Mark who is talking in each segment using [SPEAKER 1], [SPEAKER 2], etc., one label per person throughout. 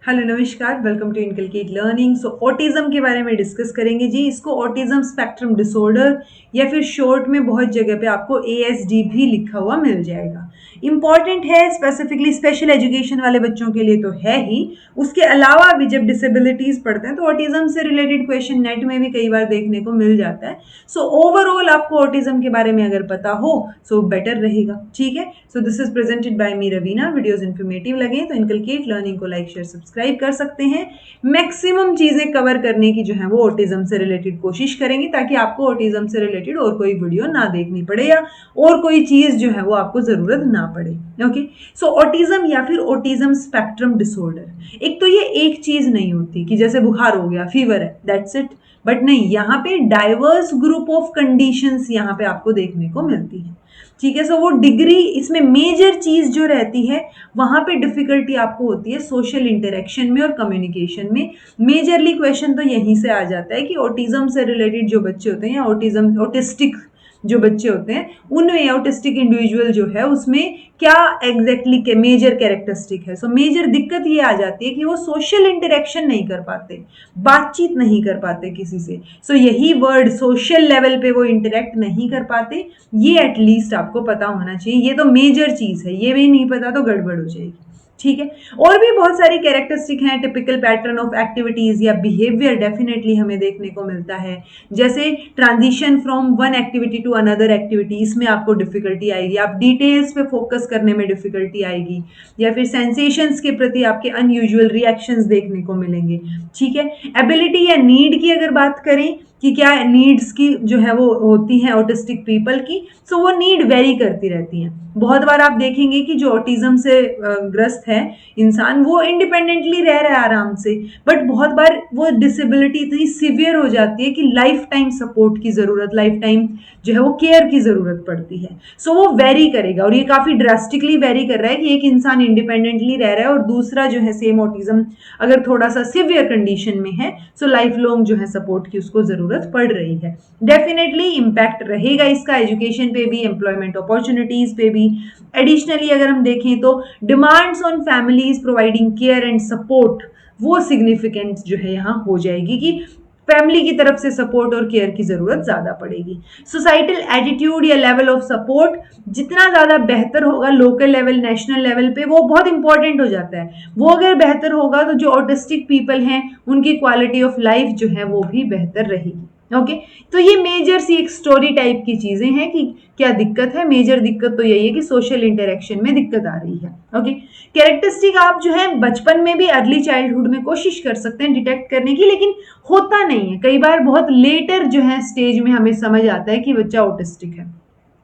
[SPEAKER 1] Hello नमस्कार, welcome to inculcate learning. So autism के बारे में डिस्कस करेंगे जी। इसको ऑटिज्म स्पेक्ट्रम डिसऑर्डर या फिर शॉर्ट में बहुत जगह पे आपको ASD भी लिखा हुआ मिल जाएगा। इंपॉर्टेंट है, स्पेसिफिकली स्पेशल एजुकेशन वाले बच्चों के लिए तो है ही। उसके अलावा भी जब डिसेबिलिटीज पढ़ते हैं तो ऑटिज्म से रिलेटेड क्वेश्चन नेट में भी कई बार देखने को मिल जाता है। सो ओवरऑल आपको ऑटिज्म के बारे में अगर पता हो सो बेटर रहेगा। ठीक है, so this is presented by me Raveena. Videos informative लगे तो इनकलकेट लर्निंग को लाइक शेयर सब्सक्राइब कर सकते हैं। मैक्सिमम चीजें कवर करने की जो है वो ऑटिज्म से रिलेटेड कोशिश करेंगे, ताकि आपको ऑटिज्म से रिलेटेड और कोई वीडियो ना देखनी पड़े या और कोई चीज जो है वो आपको जरूरत ना पड़े। ओके, सो ऑटिज्म या फिर ऑटिज्म स्पेक्ट्रम डिसऑर्डर, एक तो ये एक चीज नहीं होती कि जैसे बुखार हो गया, फीवर है, दैट्स इट। बट नहीं, यहाँ पे डाइवर्स ग्रुप ऑफ कंडीशंस यहाँ पे आपको देखने को मिलती है। ठीक है, सो वो डिग्री, इसमें मेजर चीज जो रहती है वहां पे डिफिकल्टी आपको होती है सोशल इंटरेक्शन में और कम्युनिकेशन में। मेजरली क्वेश्चन तो यहीं से आ जाता है कि ऑटिज्म से रिलेटेड जो बच्चे होते हैं या ऑटिज्म ऑटिस्टिक जो बच्चे होते हैं उनमें, ऑटिस्टिक इंडिविजुअल जो है उसमें क्या एग्जैक्टली के मेजर कैरेक्टरिस्टिक है। सो मेजर दिक्कत ये आ जाती है कि वो सोशल इंटरेक्शन नहीं कर पाते, बातचीत नहीं कर पाते किसी से। सो यही वर्ड, सोशल लेवल पे वो इंटरेक्ट नहीं कर पाते, ये एटलीस्ट आपको पता होना चाहिए। ये तो मेजर चीज है, ये भी नहीं पता तो गड़बड़ हो जाएगी। ठीक है, और भी बहुत सारी कैरेक्टरिस्टिक हैं। टिपिकल पैटर्न ऑफ एक्टिविटीज या बिहेवियर डेफिनेटली हमें देखने को मिलता है। जैसे transition from one activity to another activity, इसमें आपको डिफिकल्टी आएगी। आप डिटेल्स पे फोकस करने में डिफिकल्टी आएगी, या फिर सेंसेशंस के प्रति आपके अनयूजुअल रिएक्शंस देखने को मिलेंगे। ठीक है, एबिलिटी या नीड की अगर बात करें कि क्या नीड्स की जो है वो होती हैं ऑटिस्टिक पीपल की, सो वो नीड वेरी करती रहती हैं। बहुत बार आप देखेंगे कि जो ऑटिज्म से ग्रस्त है इंसान, वो इंडिपेंडेंटली रह रहा है आराम से, बट बहुत बार वो डिसेबिलिटी इतनी सीवियर हो जाती है कि लाइफ टाइम सपोर्ट की जरूरत, लाइफ टाइम जो है वो केयर की जरूरत पड़ती है। सो वो वेरी करेगा, और ये काफी ड्रास्टिकली वेरी कर रहा है कि एक इंसान इंडिपेंडेंटली रह रहा है और दूसरा जो है सेम ऑटिज्म अगर थोड़ा सा सिवियर कंडीशन में है, सो लाइफ लॉन्ग जो है सपोर्ट की उसको जरूरत पड़ रही है। डेफिनेटली इम्पैक्ट रहेगा इसका एजुकेशन पे भी, एम्प्लॉयमेंट अपॉर्चुनिटीज पे भी। एडिशनली अगर हम देखें तो demands on families providing care and support, वो सिग्निफिकेंट जो है यहाँ हो जाएगी कि फैमिली की तरफ से सपोर्ट और केयर की जरूरत ज्यादा पड़ेगी। सोसाइटल एटीट्यूड या लेवल ऑफ सपोर्ट जितना ज्यादा बेहतर होगा लोकल लेवल, नेशनल लेवल पे, वो बहुत इंपॉर्टेंट हो जाता है। वो अगर बेहतर होगा तो जो ऑटिस्टिक पीपल हैं उनकी क्वालिटी ऑफ लाइफ जो है वो भी बेहतर रहेगी। ओके, तो ये मेजर सी एक स्टोरी टाइप की चीजें हैं कि क्या दिक्कत है। मेजर दिक्कत तो यही है कि सोशल इंटरेक्शन में दिक्कत आ रही है। ओके, कैरेक्टरिस्टिक आप जो है बचपन में भी, अर्ली चाइल्डहुड में कोशिश कर सकते हैं डिटेक्ट करने की, लेकिन होता नहीं है। कई बार बहुत लेटर जो है स्टेज में हमें समझ आता है कि बच्चा ऑटिस्टिक है।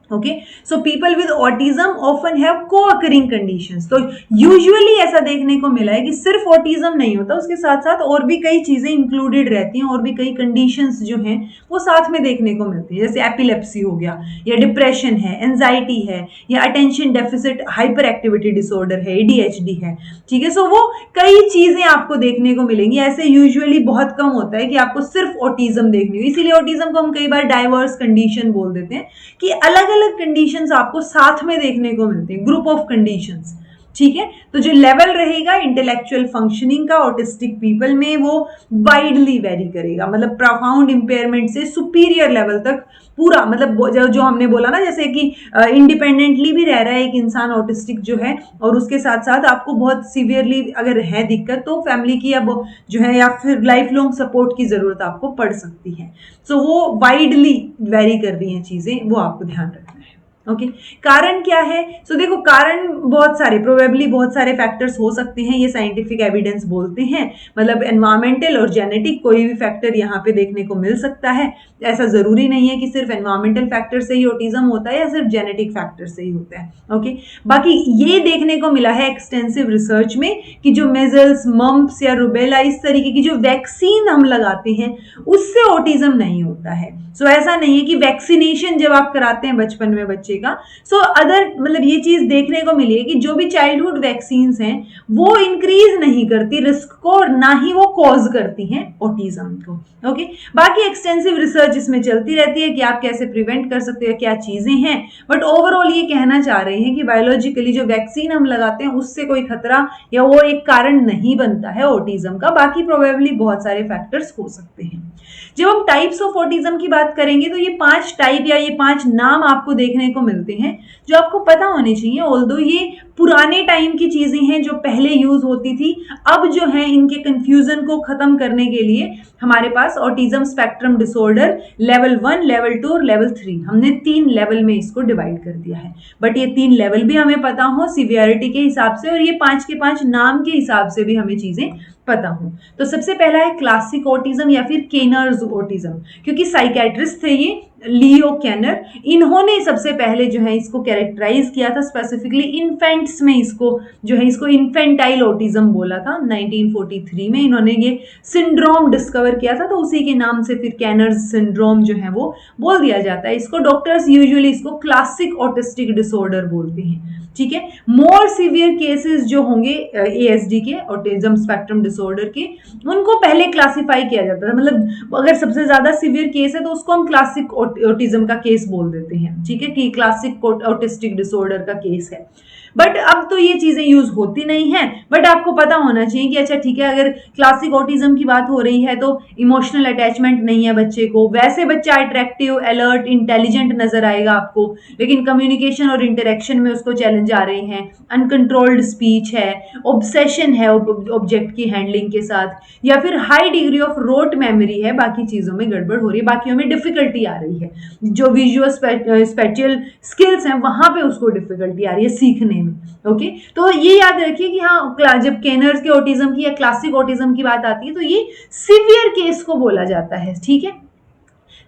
[SPEAKER 1] Okay, so people with autism often have co-occurring conditions. तो यूजुअली ऐसा देखने को मिला है कि सिर्फ ऑटिज्म नहीं होता, उसके साथ साथ और भी कई चीजें इंक्लूडेड रहती हैं, और भी कई कंडीशंस जो हैं वो साथ में देखने को मिलती है। जैसे एपिलेप्सी हो गया, या डिप्रेशन है, एंजाइटी है, या attention deficit hyper activity disorder है, ADHD है। ठीक है, सो वो कई चीजें आपको देखने को मिलेंगी। ऐसे यूजुअली बहुत कम होता है कि आपको सिर्फ ऑटिज्म देखनी हो, इसीलिए ऑटिज्म को हम कई बार डाइवर्स कंडीशन बोल देते हैं कि अलग अलग कंडीशंस आपको साथ में देखने को मिलते हैं, ग्रुप ऑफ कंडीशंस। ठीक है, तो जो लेवल रहेगा इंटेलेक्चुअल फंक्शनिंग का ऑटिस्टिक पीपल में, वो वाइडली वेरी करेगा। मतलब प्रोफाउंड इंपेयरमेंट से सुपीरियर लेवल तक पूरा, मतलब जो हमने बोला ना, जैसे कि इंडिपेंडेंटली भी रह रहा है एक इंसान ऑटिस्टिक जो है, और उसके साथ साथ आपको बहुत सीवियरली अगर है दिक्कत तो फैमिली की अब जो है या फिर लाइफ लॉन्ग सपोर्ट की जरूरत आपको पड़ सकती है। सो वो वाइडली वेरी कर रही हैं चीजें, वो आपको ध्यान रखना है। ओके, कारण क्या है? सो देखो, कारण बहुत सारे, प्रोबेबली बहुत सारे फैक्टर्स हो सकते हैं, ये साइंटिफिक एविडेंस बोलते हैं। मतलब एनवायरमेंटल और जेनेटिक कोई भी फैक्टर यहाँ पे देखने को मिल सकता है। ऐसा जरूरी नहीं है कि सिर्फ एनवायरमेंटल फैक्टर से ही ऑटिज्म होता है या सिर्फ जेनेटिक फैक्टर से ही होता है। ओके, बाकी ये देखने को मिला है एक्सटेंसिव रिसर्च में कि जो मेजल्स, मम्प्स या रुबेला, इस तरीके की जो वैक्सीन हम लगाते हैं उससे ऑटिज्म नहीं होता है। सो ऐसा नहीं है कि वैक्सीनेशन जब आप कराते हैं बचपन में बच्चे का। सो अदर मतलब ये चीज देखने को मिली है कि जो भी चाइल्डहुड वैक्सीन हैं वो इंक्रीज नहीं करती रिस्क को और ना ही वो कॉज करती हैं ऑटिज्म को। ओके, बाकी एक्सटेंसिव रिसर्च इसमें चलती रहती है कि आप कैसे प्रिवेंट कर सकते हो, क्या चीजें हैं, बट ओवरऑल ये कहना चाह रहे हैं कि बायोलॉजिकली जो वैक्सीन हम लगाते हैं उससे कोई खतरा या वो एक कारण नहीं बनता है ऑटिज्म का। बाकी प्रोबेबली बहुत सारे फैक्टर्स हो सकते हैं। जब हम टाइप्स ऑफ ऑटिज्म की बात करेंगे तो ये 5 टाइप या ये 5 नाम आपको देखने को मिलते हैं जो आपको पता होने चाहिए। ऑल्दो ये पुराने टाइम की चीजें हैं जो पहले यूज होती थी, अब जो है इनके कंफ्यूजन को खत्म करने के लिए हमारे पास autism spectrum disorder level 1, level 2 और लेवल 3 हमने 3 लेवल में इसको डिवाइड कर दिया है। बट ये 3 लेवल भी हमें पता हो सिवियरिटी के हिसाब से और ये 5 के 5 नाम के हिसाब से भी हमें चीजें पता हो। तो सबसे पहला है क्लासिक ऑटिज्म या फिर केनर्स ऑटिज्म, क्योंकि साइकेट्रिस्ट थे ये लियो केनर, इन्होंने सबसे पहले जो है इसको कैरेक्टराइज किया था स्पेसिफिकली इन्फेंट्स में। इसको जो है इसको इन्फेंटाइल ऑटिज्म बोला था 1943 में इन्होंने ये सिंड्रोम डिस्कवर किया था, तो उसी के नाम से फिर केनर्स सिंड्रोम जो है वो बोल दिया जाता है इसको। डॉक्टर्स यूजुअली इसको क्लासिक ऑटिस्टिक डिसऑर्डर बोलते हैं। ठीक है, मोर सीवियर केसेस जो होंगे एएसडी के, ऑटिज्म स्पेक्ट्रम डिसऑर्डर के, उनको पहले क्लासिफाई किया जाता था। मतलब अगर सबसे ज्यादा सीवियर केस है तो उसको हम क्लासिक ऑटिज्म का केस बोल देते हैं। ठीक है, कि क्लासिक ऑटिस्टिक डिसऑर्डर का केस है। बट अब तो ये चीजें यूज होती नहीं है, बट आपको पता होना चाहिए कि अच्छा ठीक है, अगर क्लासिक ऑटिज्म की बात हो रही है तो इमोशनल अटैचमेंट नहीं है बच्चे को, वैसे बच्चा अट्रैक्टिव, अलर्ट, इंटेलिजेंट नजर आएगा आपको, लेकिन कम्युनिकेशन और इंटरेक्शन में उसको चैलेंज आ रहे हैं, अनकंट्रोल्ड स्पीच है, ऑब्सेशन है ऑब्जेक्ट की हैंडलिंग के साथ, या फिर high degree of rote memory है, बाकी चीजों में गड़बड़ हो रही है, बाकियों में डिफिकल्टी आ रही है, जो विजुअल स्पेटियल स्किल्स हैं वहां पे उसको डिफिकल्टी आ रही है सीखने में। ओके, तो ये याद रखिए कि हाँ, जब केनर्स के ऑटिज्म की या क्लासिक ऑटिज्म की बात आती है तो ये सीवियर केस को बोला जाता है। ठीक है,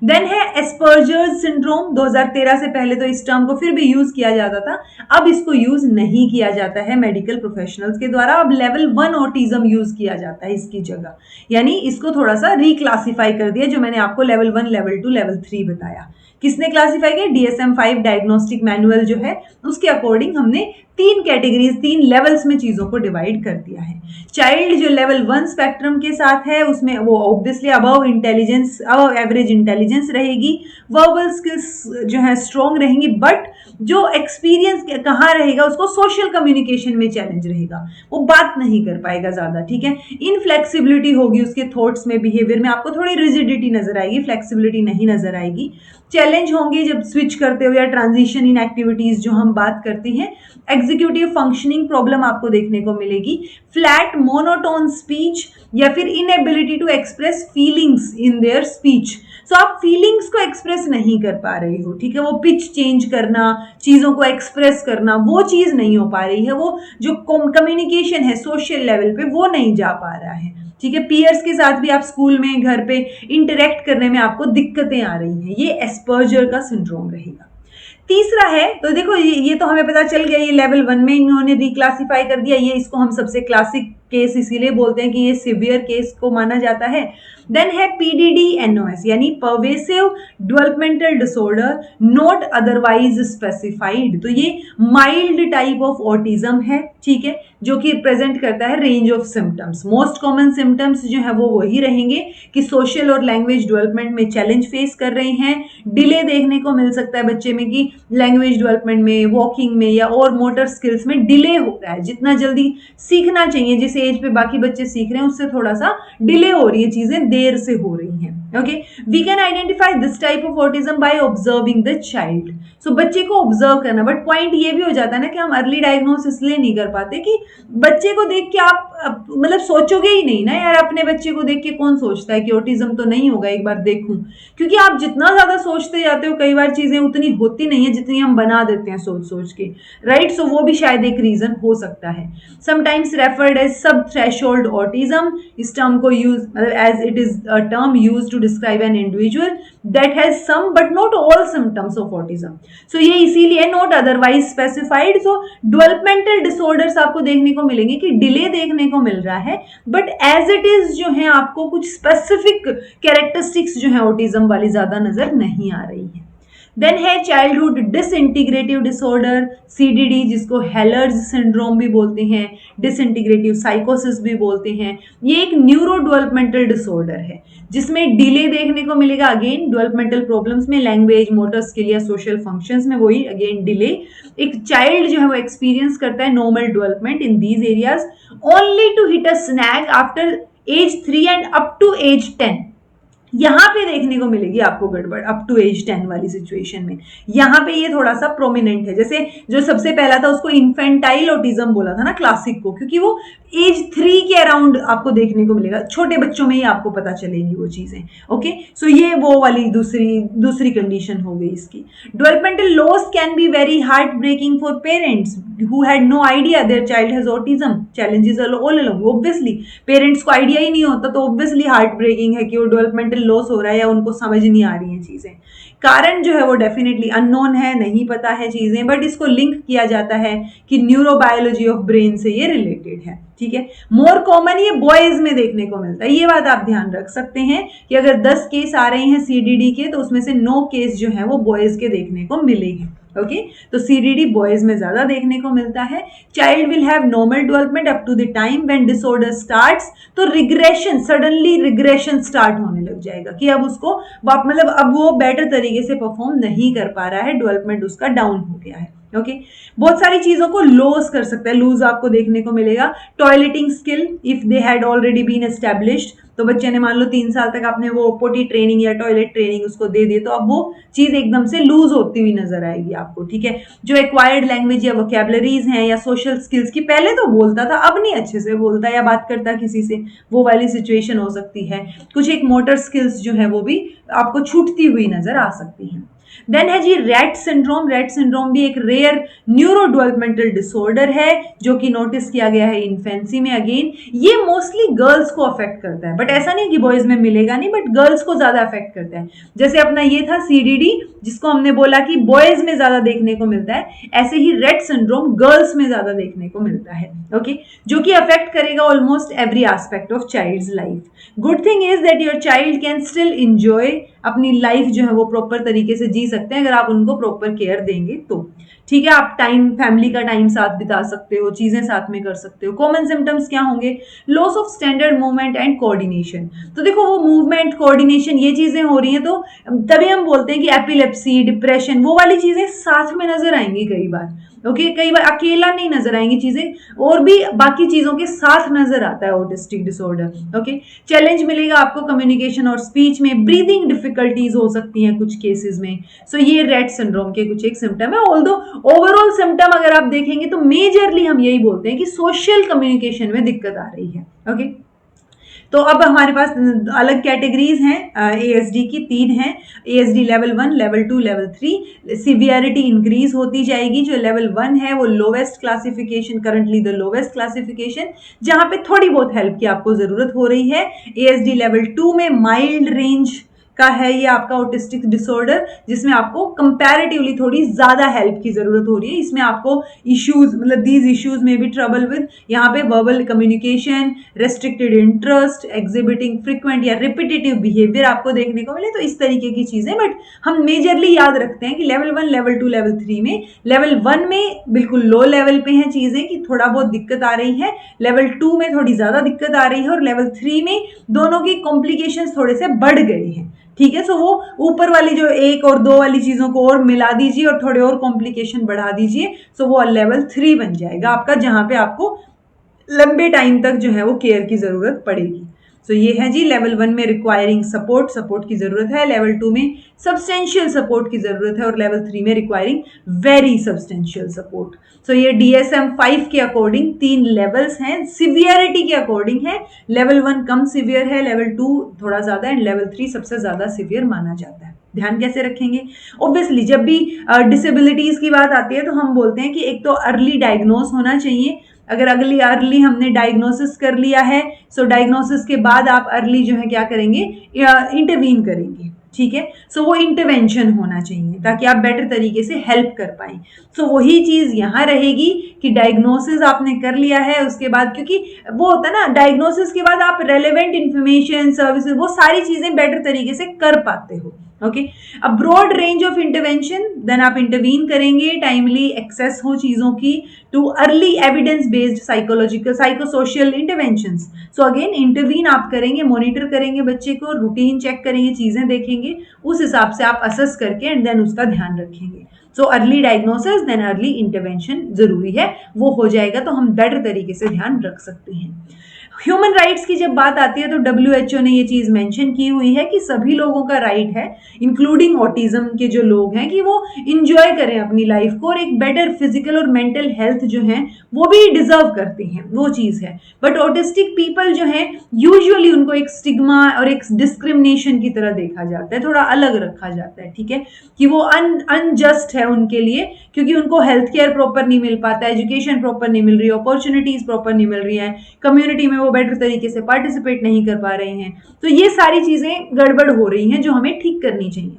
[SPEAKER 1] देन है एस्पर्जर्स सिंड्रोम। 2013 से पहले तो इस टर्म को फिर भी यूज किया जाता था, अब इसको यूज नहीं किया जाता है मेडिकल प्रोफेशनल्स के द्वारा। अब लेवल 1 ऑटिज्म यूज किया जाता है इसकी जगह, यानी इसको थोड़ा सा रिक्लासिफाई कर दिया, जो मैंने आपको लेवल 1, लेवल 2, लेवल 3 बताया। किसने क्लासिफाई किया? DSM-5 डायग्नोस्टिक मैनुअल जो है उसके अकॉर्डिंग हमने 3 कैटेगरीज, 3 लेवल्स में चीजों को डिवाइड कर दिया है। चाइल्ड जो लेवल 1 स्पेक्ट्रम के साथ है उसमें वो obviously above intelligence, above average intelligence रहेगी, वर्बल स्किल्स जो है स्ट्रॉन्ग रहेंगी, बट जो एक्सपीरियंस कहाँ रहेगा, उसको सोशल कम्युनिकेशन में चैलेंज रहेगा, वो बात नहीं कर पाएगा ज्यादा। ठीक है, इनफ्लेक्सिबिलिटी होगी उसके थॉट्स में, बिहेवियर में आपको थोड़ी रिजिडिटी नजर आएगी, फ्लेक्सिबिलिटी नहीं नजर आएगी। चैलेंज होंगे जब स्विच करते हो या ट्रांजिशन इन एक्टिविटीज जो हम बात करते हैं। एग्जीक्यूटिव फंक्शनिंग प्रॉब्लम आपको देखने को मिलेगी, फ्लैट मोनोटोन स्पीच, या फिर inability to express feelings in their speech. So आप फीलिंग्स को एक्सप्रेस नहीं कर पा रहे हो। ठीक है, वो पिच चेंज करना, चीजों को एक्सप्रेस करना, वो चीज नहीं हो पा रही है, वो जो कम्युनिकेशन है सोशल लेवल पे वो नहीं जा पा रहा है। ठीक है, पीयर्स के साथ भी आप स्कूल में, घर पे इंटरेक्ट करने में आपको दिक्कतें आ रही हैं, ये एस्पर्जर का सिंड्रोम रहेगा। तीसरा है, तो देखो ये तो हमें पता चल गया, ये लेवल 1 में इन्होंने रिक्लासिफाई कर दिया, ये इसको हम सबसे क्लासिक केस इसीलिए बोलते हैं कि ये सिवियर केस को माना जाता है। देन है PDD-NOS यानी pervasive developmental disorder not otherwise specified. तो ये माइल्ड टाइप ऑफ ऑटिज्म है, ठीक है, जो कि प्रेजेंट करता है range of symptoms. Most common symptoms जो है वो वही रहेंगे कि सोशल और लैंग्वेज डेवलपमेंट में चैलेंज फेस कर रहे हैं, डिले देखने को मिल सकता है बच्चे में कि लैंग्वेज डेवलपमेंट में, वॉकिंग में या और मोटर स्किल्स में डिले हो रहा है। जितना जल्दी सीखना चाहिए, जिस एज पे बाकी बच्चे सीख रहे हैं, उससे थोड़ा सा डिले हो रही है, चीजें देर से हो रही हैं। Okay, we can identify this type of autism by observing the child. So बच्चे को ऑब्जर्व करना, बट पॉइंट ये भी हो जाता है ना कि हम अर्ली डायग्नोस इसलिए नहीं कर पाते कि बच्चे को देख के आप मतलब सोचोगे ही नहीं ना यार, अपने बच्चे को देख के कौन सोचता है कि ऑटिज्म तो नहीं होगा, एक बार देखूं, क्योंकि आप जितना ज्यादा सोचते जाते हो कई बार चीजें उतनी होती नहीं है जितनी हम बना देते हैं सोच सोच के, राइट। सो वो भी शायद एक रीजन हो सकता है। Sometimes referred as sub threshold autism, इस टर्म को यूज मतलब as it is a term use to describe an individual that has some but not all symptoms of autism. So ये इसीलिए not otherwise specified. So developmental disorders आपको देखने को मिलेंगे कि डिले देखने को मिल रहा है, बट एज इट इज जो है आपको कुछ स्पेसिफिक कैरेक्टरिस्टिक्स जो है ऑटिज्म वाली ज्यादा नजर नहीं आ रही है। देन है चाइल्डहुड डिसइंटीग्रेटिव डिसऑर्डर, CDD, जिसको हेलर्स सिंड्रोम भी बोलते हैं, डिसइंटीग्रेटिव साइकोसिस भी बोलते हैं। ये एक न्यूरो डेवलपमेंटल डिसऑर्डर है जिसमें डिले देखने को मिलेगा, अगेन डेवलपमेंटल प्रॉब्लम्स में, लैंग्वेज, मोटर स्किल या सोशल फंक्शंस में, वही अगेन डिले। एक चाइल्ड जो है वो एक्सपीरियंस करता है normal development in these areas only to hit a snag after age 3 and up to age 10। यहाँ पे देखने को मिलेगी आपको गड़बड़ अप टू एज 10 वाली सिचुएशन में। यहाँ पे ये थोड़ा सा प्रोमिनेंट है। जैसे जो सबसे पहला था उसको इन्फेंटाइल ऑटिज्म बोला था ना क्लासिक को, क्योंकि वो एज 3 के अराउंड आपको देखने को मिलेगा, छोटे बच्चों में ही आपको पता चलेगी वो चीजें। ओके, सो ये वो वाली दूसरी कंडीशन हो गई इसकी। Developmental loss can be very heartbreaking for parents who had no idea their child has autism, challenges all along। obviously parents को आइडिया ही नहीं होता तो ऑब्वियसली हार्ट ब्रेकिंग है कि वो डेवलपमेंटल लॉस हो रहा है या उनको समझ नहीं आ रही हैं चीजें। कारण जो है वो डेफिनेटली अननोन है, नहीं पता है चीजें, बट इसको लिंक किया जाता है कि न्यूरोबायोलॉजी ऑफ ब्रेन से ये रिलेटेड है। ठीक है, मोर कॉमन ये बॉयज में देखने को मिलता है। ये बात आप ध्यान रख सकते हैं कि अगर 10 केस आ रहे हैं CDD के तो उसमें से 9 केस जो है वो बॉयज के देखने को मिलेंगे। ओके, तो CDD बॉयज में ज्यादा देखने को मिलता है। Child will have normal development up to the time when disorder starts, तो रिग्रेशन, सडनली रिग्रेशन स्टार्ट होने लग जाएगा कि अब उसको मतलब अब वो बेटर तरीके से परफॉर्म नहीं कर पा रहा है, डेवलपमेंट उसका डाउन हो गया है। ओके, बहुत सारी चीजों को लॉस कर सकता है, लूज आपको देखने को मिलेगा। Toileting skill if they had already been established, तो बच्चे ने मान लो 3 साल तक आपने वो पोटी ट्रेनिंग या टॉयलेट ट्रेनिंग उसको दे दी, तो अब वो चीज एकदम से लूज होती हुई नजर आएगी आपको। ठीक है, जो एक्वायर्ड लैंग्वेज या वोकैबुलरीज हैं या सोशल स्किल्स की, पहले तो बोलता था अब नहीं अच्छे से बोलता या बात करता किसी से, वो वाली सिचुएशन हो सकती है। कुछ एक मोटर स्किल्स जो है वो भी आपको छूटती हुई नजर आ सकती हैं। देन है जी रैट सिंड्रोम। रैट सिंड्रोम भी एक रेयर न्यूरो डेवलपमेंटल डिसऑर्डर है जो कि नोटिस किया गया है इन्फेंसी में। अगेन ये मोस्टली गर्ल्स को अफेक्ट करता है, बट ऐसा नहीं कि बॉयज में मिलेगा नहीं, बट गर्ल्स को ज्यादा अफेक्ट करता है। जैसे अपना ये था CDD जिसको हमने बोला कि बॉयज में ज्यादा देखने को मिलता है, ऐसे ही रेट सिंड्रोम गर्ल्स में ज्यादा देखने को मिलता है। ओके, जो कि अफेक्ट करेगा almost every aspect of child's life. Good thing is that your child can still enjoy अपनी लाइफ जो है वो प्रॉपर तरीके से जी सकते हैं अगर आप उनको प्रॉपर केयर देंगे तो। ठीक है, आप टाइम, फैमिली का टाइम साथ बिता सकते हो, चीजें साथ में कर सकते हो। कॉमन सिम्टम्स क्या होंगे? Loss of standard movement and coordination. तो देखो वो मूवमेंट, कोऑर्डिनेशन, ये चीजें हो रही हैं तो तभी हम बोलते हैं कि एपिलेप्सी, डिप्रेशन, वो वाली चीजें साथ में नजर आएंगी कई बार। ओके, कई बार अकेला नहीं नजर आएंगी चीजें, और भी बाकी चीजों के साथ नजर आता है ऑटिस्टिक डिसऑर्डर। ओके, चैलेंज मिलेगा आपको कम्युनिकेशन और स्पीच में, ब्रीदिंग डिफिकल्टीज हो सकती हैं कुछ केसेस में। सो ये रेट सिंड्रोम के कुछ एक सिम्टम है। ऑल्दो ओवरऑल सिम्टम अगर आप देखेंगे तो मेजरली हम यही बोलते हैं कि सोशल कम्युनिकेशन में दिक्कत आ रही है। ओके, तो अब हमारे पास अलग कैटेगरीज हैं ASD की, 3 हैं। ASD level 1, level 2, level 3। Severity increase होती जाएगी। जो लेवल 1 है वो lowest classification, currently the lowest classification, जहां पे थोड़ी बहुत हेल्प की आपको जरूरत हो रही है। ASD लेवल 2 में माइल्ड रेंज का है ये आपका ऑटिस्टिक डिसऑर्डर, जिसमें आपको कंपैरेटिवली थोड़ी ज्यादा हेल्प की जरूरत हो रही है। इसमें आपको इश्यूज, मतलब दीज इश्यूज में भी ट्रबल विद, यहाँ पे verbal communication, restricted interest, exhibiting frequent या रिपीटेटिव बिहेवियर आपको देखने को मिले, तो इस तरीके की चीजें। बट हम मेजरली याद रखते हैं कि लेवल 1, लेवल 2, लेवल 3 में, लेवल 1 में बिल्कुल लो लेवल पे हैं चीजें कि थोड़ा बहुत दिक्कत आ रही है, लेवल 2 में थोड़ी ज्यादा दिक्कत आ रही है, और लेवल 3 में दोनों की कॉम्प्लिकेशंस थोड़े से बढ़ गए हैं। ठीक है, सो वो ऊपर वाली जो 1 और 2 वाली चीजों को और मिला दीजिए और थोड़े और कॉम्प्लिकेशन बढ़ा दीजिए, सो वो लेवल 3 बन जाएगा आपका, जहां पे आपको लंबे टाइम तक जो है वो केयर की जरूरत पड़ेगी। सो ये है जी लेवल 1 में रिक्वायरिंग सपोर्ट की जरूरत है, लेवल 2 में सब्सटेंशियल सपोर्ट की जरूरत है, और लेवल 3 में रिक्वायरिंग वेरी सब्सटेंशियल सपोर्ट। सो ये DSM-5 के अकॉर्डिंग 3 लेवल्स हैं, सिवियरिटी के अकॉर्डिंग है। लेवल 1 कम सिवियर है, लेवल 2 थोड़ा ज्यादा, एंड लेवल 3 सबसे ज्यादा सिवियर माना जाता है। ध्यान कैसे रखेंगे? ऑब्वियसली जब भी डिसेबिलिटीज की बात आती है तो हम बोलते हैं कि एक तो अर्ली डायग्नोस होना चाहिए। अगर अर्ली हमने डायग्नोसिस कर लिया है, सो डायग्नोसिस के बाद आप अर्ली जो है क्या करेंगे, इंटरवीन करेंगे। ठीक है, सो वो इंटरवेंशन होना चाहिए ताकि आप बेटर तरीके से हेल्प कर पाए। सो वही चीज यहाँ रहेगी कि डायग्नोसिस आपने कर लिया है, उसके बाद क्योंकि वो होता है ना, डायग्नोसिस के बाद आप रेलेवेंट इंफॉर्मेशन, सर्विसेज, वो सारी चीजें बेटर तरीके से कर पाते हो। ओके। अब broad range of intervention, then आप इंटरवीन करेंगे टाइमली एक्सेस हो चीजों की, to early evidence based psychological psychosocial interventions. So again intervene आप करेंगे, मॉनिटर करेंगे बच्चे को, रूटीन चेक करेंगे, चीजें देखेंगे, उस हिसाब से आप असेस करके एंड देन उसका ध्यान रखेंगे। So early diagnosis then early intervention जरूरी है, वो हो जाएगा तो हम बेटर तरीके से ध्यान रख सकते हैं। ह्यूमन राइट्स की जब बात आती है तो WHO ने ये चीज मेंशन की हुई है कि सभी लोगों का राइट है, इंक्लूडिंग ऑटिज्म के जो लोग हैं, कि वो इंजॉय करें अपनी लाइफ को और एक बेटर फिजिकल और मेंटल हेल्थ जो है वो भी डिजर्व करते हैं, वो चीज है। बट ऑटिस्टिक पीपल जो है यूजुअली उनको एक स्टिग्मा और एक डिस्क्रिमिनेशन की तरह देखा जाता है, थोड़ा अलग रखा जाता है, ठीक है, कि वो अनजस्ट है उनके लिए, क्योंकि उनको हेल्थ केयर प्रॉपर नहीं मिल पाता, एजुकेशन प्रॉपर नहीं मिल रही, अपॉर्चुनिटीज प्रॉपर नहीं मिल रही है, कम्युनिटी में वो बेटर तरीके से पार्टिसिपेट नहीं कर पा रहे हैं। तो ये सारी चीजें गड़बड़ हो रही हैं जो हमें ठीक करनी चाहिए।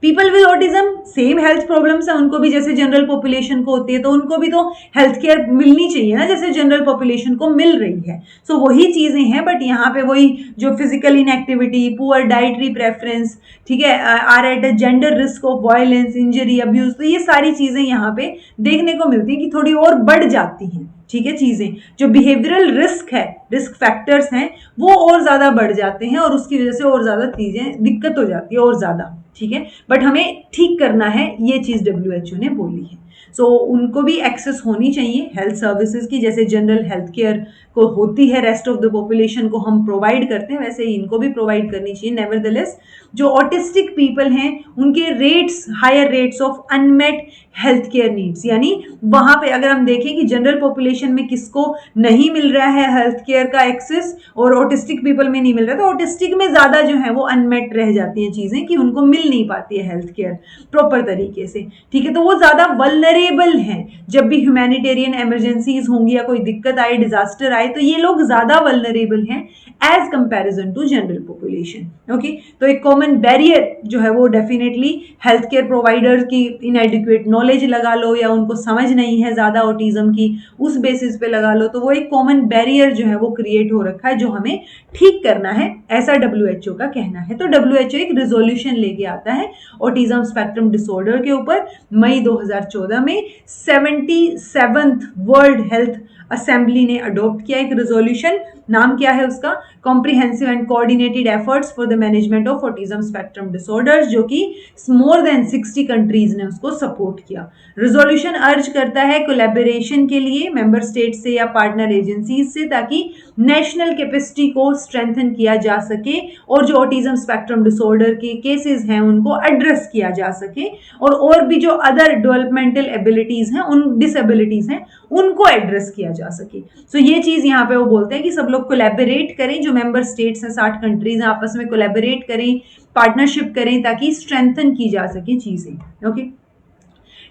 [SPEAKER 1] People with autism same health problems है उनको भी, जैसे जनरल पॉपुलेशन को होती है, तो उनको भी तो हेल्थ केयर मिलनी चाहिए ना, जैसे जनरल पॉपुलेशन को मिल रही है। सो वही चीजें हैं, बट यहाँ पे वही जो physical inactivity, poor dietary preference, ठीक है, are at a gender risk of violence, injury, abuse, तो ये सारी चीजें यहाँ पे देखने को मिलती है कि थोड़ी और बढ़ जाती हैं, ठीक है। चीजें जो बिहेवियरल रिस्क है, रिस्क फैक्टर्स हैं, वो और ज्यादा बढ़ जाते हैं और उसकी वजह से और ज्यादा चीजें दिक्कत हो जाती है और ज्यादा, ठीक है। बट हमें ठीक करना है, ये चीज WHO ने बोली है। सो उनको भी एक्सेस होनी चाहिए हेल्थ सर्विसेज की, जैसे जनरल हेल्थ केयर को होती है रेस्ट ऑफ द पॉपुलेशन को हम प्रोवाइड करते हैं, वैसे ही इनको भी प्रोवाइड करनी चाहिए। नेवरदलेस जो ऑटिस्टिक पीपल हैं उनके rates, higher rates of unmet health care needs, यानी वहां पे अगर हम देखें कि जनरल पॉपुलेशन में किसको नहीं मिल रहा है हेल्थ केयर का एक्सेस और ऑटिस्टिक पीपल में नहीं मिल रहा, तो ऑटिस्टिक में ज्यादा जो है वो अनमेट रह जाती हैं चीजें, कि उनको मिल नहीं पाती है हेल्थ केयर प्रॉपर तरीके से, ठीक है। तो वो ज्यादा वल्नरेबल हैं, जब भी ह्यूमैनिटेरियन इमरजेंसीज होंगी या कोई दिक्कत आए, डिजास्टर आए, तो ये लोग ज्यादा वल्नरेबल हैं as comparison to general population. Okay, तो एक कॉमन बैरियर जो है वो डेफिनेटली हेल्थ केयर प्रोवाइडर की इनएडिक्वेट नॉलेज लगा लो, या उनको समझ नहीं है ज्यादा ऑटिज्म की, उस बेसिस पे लगा लो, तो वो एक कॉमन बैरियर जो है वो क्रिएट हो रखा है, जो हमें ठीक करना है, ऐसा WHO का कहना है। तो WHO एक रिजोल्यूशन लेके आता है ऑटिज्म स्पेक्ट्रम डिसऑर्डर के ऊपर, मई 2014 में 77th वर्ल्ड हेल्थ असेंबली ने अडॉप्ट किया एक रेजोल्यूशन। नाम क्या है उसका? Comprehensive and coordinated efforts for the management of autism spectrum disorders, जो कि मोर देन 60 कंट्रीज ने उसको सपोर्ट किया। रेजोल्यूशन अर्ज करता है कोलैबोरेशन के लिए मेंबर स्टेट से या पार्टनर एजेंसीज से, ताकि नेशनल कैपेसिटी को स्ट्रेंथन किया जा सके और जो ऑटिज्म स्पेक्ट्रम डिसऑर्डर के केसेस हैं उनको एड्रेस किया जा सके, और भी जो अदर डेवलपमेंटल एबिलिटीज हैं, उन डिसेबिलिटीज हैं, उनको एड्रेस किया जा सके। सो ये चीज यहाँ पे वो बोलते हैं कि सब लोग कोलैबोरेट करें, जो मेंबर स्टेट्स हैं 60 कंट्रीज हैं, आपस में कोलैबोरेट करें, पार्टनरशिप करें, ताकि स्ट्रेंथन की जा सके चीजें। ओके,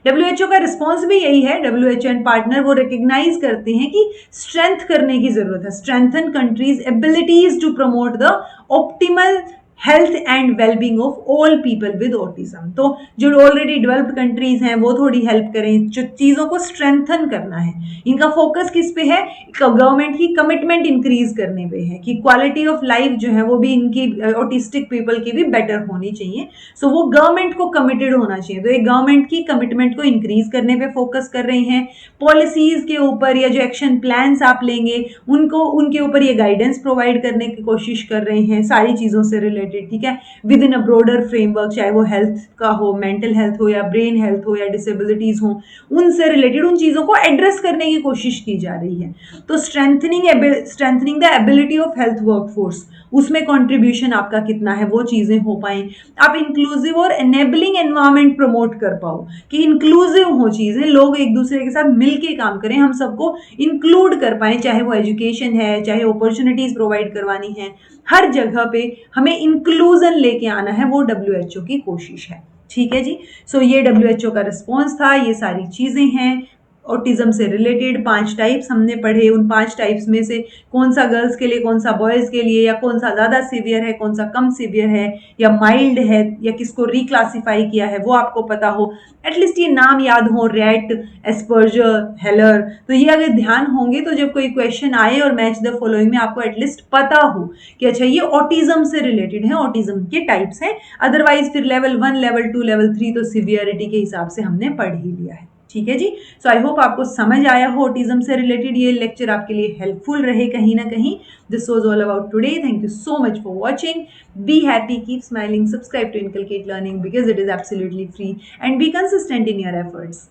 [SPEAKER 1] WHO का रिस्पॉन्स भी यही है। WHO एंड पार्टनर वो रिकग्नाइज करते हैं कि स्ट्रेंथ करने की जरूरत है, strengthen countries abilities to promote the optimal health and wellbeing of all people with autism. तो जो ऑलरेडी डेवलप्ड कंट्रीज हैं वो थोड़ी हेल्प करें, जो चीजों को स्ट्रेंथन करना है। इनका फोकस किस पे है? गवर्नमेंट की कमिटमेंट इंक्रीज करने पे है, कि क्वालिटी ऑफ लाइफ जो है वो भी इनकी ऑटिस्टिक पीपल की भी बेटर होनी चाहिए। सो वो गवर्नमेंट को कमिटेड होना चाहिए, तो एक गवर्नमेंट की कमिटमेंट को इंक्रीज करने पे फोकस कर रही हैं। पॉलिसीज के ऊपर या जो एक्शन प्लान्स आप लेंगे उनको, उनके ऊपर ये गाइडेंस प्रोवाइड करने की कोशिश कर रहे हैं सारी चीजों से रिलेटेड, ठीक है, with in a broader framework, चाहे वो हेल्थ का हो, मेंटल हेल्थ हो, या ब्रेन हेल्थ हो, या डिसेबिलिटीज हो, उनसे रिलेटेड उन चीजों को एड्रेस करने की कोशिश की जा रही है। तो strengthening the ability of health workforce, उसमें कंट्रीब्यूशन आपका कितना है, वो चीजें हो पाए। आप इंक्लूसिव और एनेबलिंग एनवायरमेंट प्रमोट कर पाओ, कि इंक्लूसिव हो चीजें, लोग एक दूसरे के साथ मिलके काम करें, हम सबको इंक्लूड कर पाए, चाहे वो एजुकेशन है, चाहे अपॉर्चुनिटीज प्रोवाइड करवानी है, हर जगह पे हमें इंक्लूजन लेके आना है, वो WHO की कोशिश है। ठीक है जी। सो ये WHO का रिस्पॉन्स था, ये सारी चीजें हैं ऑटिज्म से रिलेटेड 5 टाइप्स हमने पढ़े। उन 5 टाइप्स में से कौन सा गर्ल्स के लिए, कौन सा बॉयज़ के लिए, या कौन सा ज़्यादा सीवियर है, कौन सा कम सीवियर है, या माइल्ड है, या किसको रिक्लासिफाई किया है वो आपको पता हो। एटलीस्ट ये नाम याद हो, रैट, एस्पर्जर, हेलर। तो ये अगर ध्यान होंगे तो जब कोई क्वेश्चन आए और मैच द फॉलोइंग में आपको एटलीस्ट पता हो कि अच्छा ये ऑटिज्म से रिलेटेड है, ऑटिज्म के टाइप्स हैं। अदरवाइज फिर लेवल 1, लेवल 2, लेवल 3 तो सिवियरिटी के हिसाब से हमने पढ़ ही लिया है। ठीक है जी। सो आई होप आपको समझ आया हो ऑटिज्म से रिलेटेड, ये लेक्चर आपके लिए हेल्पफुल रहे कहीं ना कहीं। This was all about today. Thank you so much for watching. Be happy, keep smiling, subscribe to inculcate learning because it is absolutely free, and be consistent in your efforts.